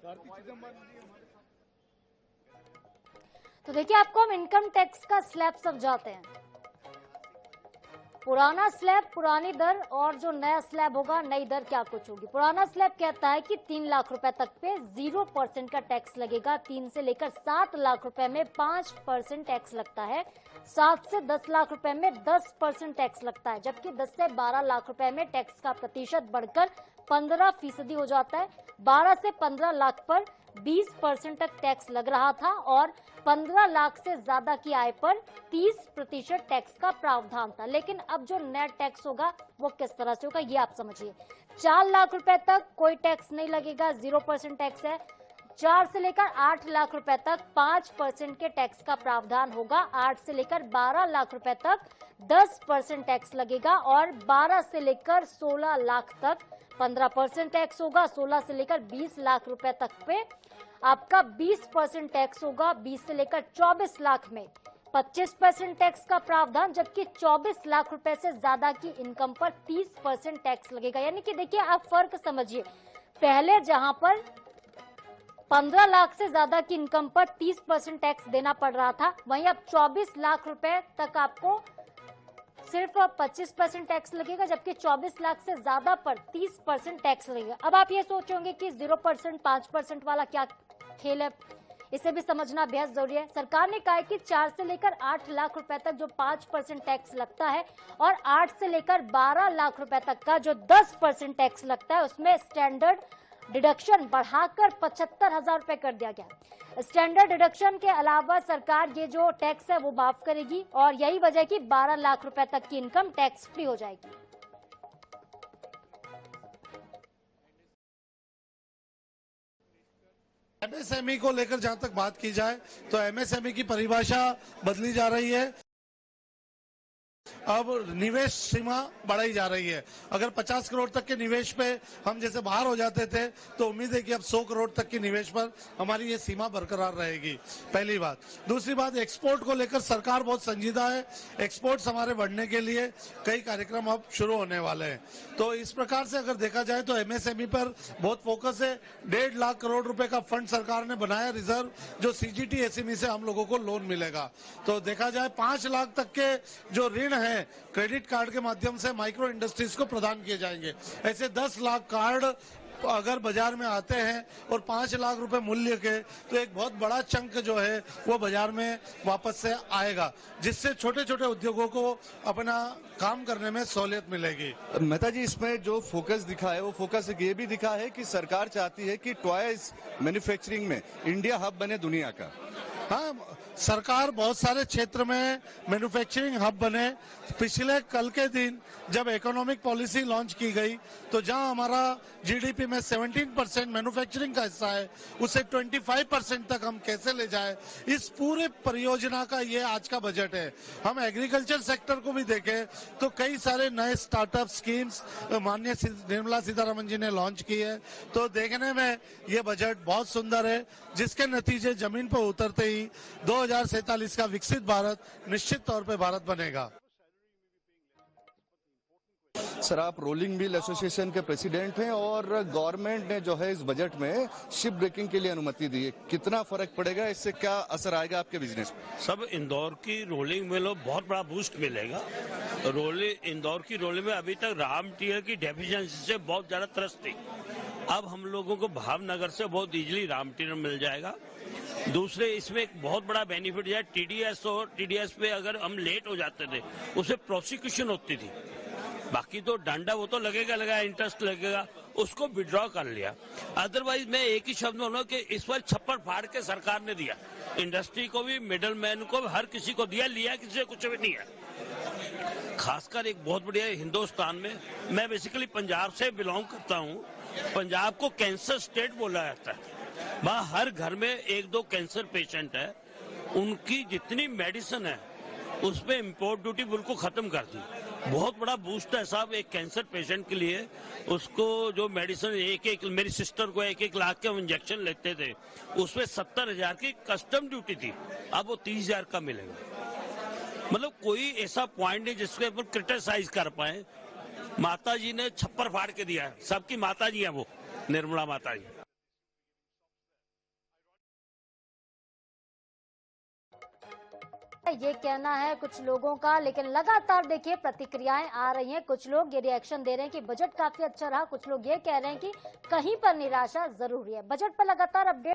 तो देखिए, आपको हम इनकम टैक्स का स्लैब समझाते हैं। पुराना स्लैब पुरानी दर और जो नया स्लैब होगा नई दर क्या कुछ होगी। पुराना स्लैब कहता है कि 3 लाख रुपए तक पे 0% का टैक्स लगेगा। 3 से लेकर 7 लाख रुपए में 5% टैक्स लगता है। 7 से 10 लाख रुपए में 10% टैक्स लगता है, जबकि 10 से 12 लाख रुपए में टैक्स का प्रतिशत बढ़कर 15% हो जाता है। 12 से 15 लाख पर 20% तक टैक्स लग रहा था और 15 लाख से ज्यादा की आय पर 30% टैक्स का प्रावधान था। लेकिन अब जो नेट टैक्स होगा वो किस तरह से होगा ये आप समझिए। 4 लाख रुपए तक कोई टैक्स नहीं लगेगा, 0% टैक्स है। 4 से लेकर 8 लाख रुपए तक 5% के टैक्स का प्रावधान होगा। 8 से लेकर 12 लाख रुपए तक 10% टैक्स लगेगा और 12 से लेकर 16 लाख तक 15% टैक्स होगा। 16 से लेकर 20 लाख रुपए तक पे आपका 20% टैक्स होगा। 20 से लेकर 24 लाख में 25% टैक्स का प्रावधान, जबकि 24 लाख रुपए से ज्यादा की इनकम पर 30% टैक्स लगेगा। यानी कि देखिए, आप फर्क समझिए। पहले जहां पर 15 लाख से ज्यादा की इनकम पर 30% टैक्स देना पड़ रहा था, वहीं अब 24 लाख रुपए तक आपको सिर्फ 25% टैक्स लगेगा, जबकि 24 लाख से ज्यादा पर 30% टैक्स लगेगा। अब आप ये सोचोगे कि 0% 5% वाला क्या खेल है, इसे भी समझना बेहद जरूरी है। सरकार ने कहा है कि 4 से लेकर 8 लाख रुपए तक जो 5% टैक्स लगता है और 8 से लेकर 12 लाख रुपए तक का जो 10% टैक्स लगता है, उसमें स्टैंडर्ड डिडक्शन बढ़ाकर 75,000 रुपए कर दिया गया। स्टैंडर्ड डिडक्शन के अलावा सरकार ये जो टैक्स है वो माफ करेगी और यही वजह है कि 12 लाख रुपए तक की इनकम टैक्स फ्री हो जाएगी। एमएसएमई को लेकर जहां तक बात की जाए तो एमएसएमई की परिभाषा बदली जा रही है। अब निवेश सीमा बढ़ाई जा रही है। अगर 50 करोड़ तक के निवेश पे हम जैसे बाहर हो जाते थे तो उम्मीद है कि अब 100 करोड़ तक की निवेश पर हमारी ये सीमा बरकरार रहेगी, पहली बात। दूसरी बात, एक्सपोर्ट को लेकर सरकार बहुत संजीदा है। एक्सपोर्ट्स हमारे बढ़ने के लिए कई कार्यक्रम अब शुरू होने वाले हैं। तो इस प्रकार से अगर देखा जाए तो एमएसएमई पर बहुत फोकस है। 1.5 लाख करोड़ रुपए का फंड सरकार ने बनाया रिजर्व, जो सीजीटी एसएमई से हम लोगों को लोन मिलेगा। तो देखा जाए 5 लाख तक के जो ऋण है क्रेडिट कार्ड के माध्यम से माइक्रो इंडस्ट्रीज को प्रदान किए जाएंगे। ऐसे 10 लाख कार्ड अगर बाजार में आते हैं और 5 लाख रुपए मूल्य के, तो एक बहुत बड़ा चंक जो है वो बाजार में वापस से आएगा, जिससे छोटे छोटे उद्योगों को अपना काम करने में सहूलियत मिलेगी। मेहता जी, इसमें जो फोकस दिखा है वो फोकस ये भी दिखा है कि सरकार चाहती है कि टॉयज मैन्युफैक्चरिंग में इंडिया हब बने दुनिया का। हाँ, सरकार बहुत सारे क्षेत्र में मैन्युफैक्चरिंग हब बने। पिछले कल के दिन जब इकोनॉमिक पॉलिसी लॉन्च की गई तो जहां हमारा जीडीपी में 17% मैन्युफैक्चरिंग का हिस्सा है, उसे 25% तक हम कैसे ले जाए, इस पूरे परियोजना का ये आज का बजट है। हम एग्रीकल्चर सेक्टर को भी देखें तो कई सारे नए स्टार्टअप स्कीम्स माननीय निर्मला सीतारमण जी ने लॉन्च की है। तो देखने में ये बजट बहुत सुंदर है, जिसके नतीजे जमीन पर उतरते ही 2047 का विकसित भारत निश्चित तौर पे भारत बनेगा। सर, आप रोलिंग मिल एसोसिएशन के प्रेसिडेंट हैं और गवर्नमेंट ने जो है इस बजट में शिप ब्रेकिंग के लिए अनुमति दी है। कितना फर्क पड़ेगा, इससे क्या असर आएगा आपके बिजनेस में? सब इंदौर की रोलिंग मिलों बहुत बड़ा बूस्ट मिलेगा। इंदौर की रोलिंग में अभी तक रॉ मटेरियल की डेफिशिएंसी से बहुत ज्यादा त्रस्त थी। अब हम लोगों को भावनगर से बहुत इजीली रॉ मटेरियल मिल जाएगा। दूसरे, इसमें एक बहुत बड़ा बेनिफिट है टीडीएस, और टीडीएस पे अगर हम लेट हो जाते थे उसे प्रोसिक्यूशन होती थी। बाकी तो डंडा वो तो लगेगा, इंटरेस्ट लगेगा, उसको विड्रॉ कर लिया। अदरवाइज मैं एक ही शब्द में बोलूं कि इस पर छप्पर फाड़ के सरकार ने दिया, इंडस्ट्री को भी, मिडल मैन को भी, हर किसी को दिया, लिया किसी से कुछ भी नहीं है। खासकर एक बहुत बढ़िया हिंदुस्तान में, मैं बेसिकली पंजाब से बिलोंग करता हूँ। पंजाब को कैंसर स्टेट बोला जाता है। वहाँ हर घर में 1-2 कैंसर पेशेंट है। उनकी जितनी मेडिसिन है उस पे इम्पोर्ट ड्यूटी बिल्कुल खत्म कर दी। बहुत बड़ा बूस्ट है साहब एक कैंसर पेशेंट के लिए। उसको जो मेडिसिन मेरी सिस्टर को 1-1 लाख के इंजेक्शन लेते थे, उसमें 70,000 की कस्टम ड्यूटी थी, अब वो 30,000 का मिलेगा। मतलब कोई ऐसा पॉइंट नहीं जिसके ऊपर क्रिटिसाइज कर पाए। माता जी ने छप्पर फाड़ के दिया है, सबकी माता जी है वो, निर्मला माता जी। ये कहना है कुछ लोगों का, लेकिन लगातार देखिए प्रतिक्रियाएं आ रही हैं। कुछ लोग ये रिएक्शन दे रहे हैं कि बजट काफी अच्छा रहा, कुछ लोग ये कह रहे हैं कि कहीं पर निराशा जरूरी है। बजट पर लगातार अपडेट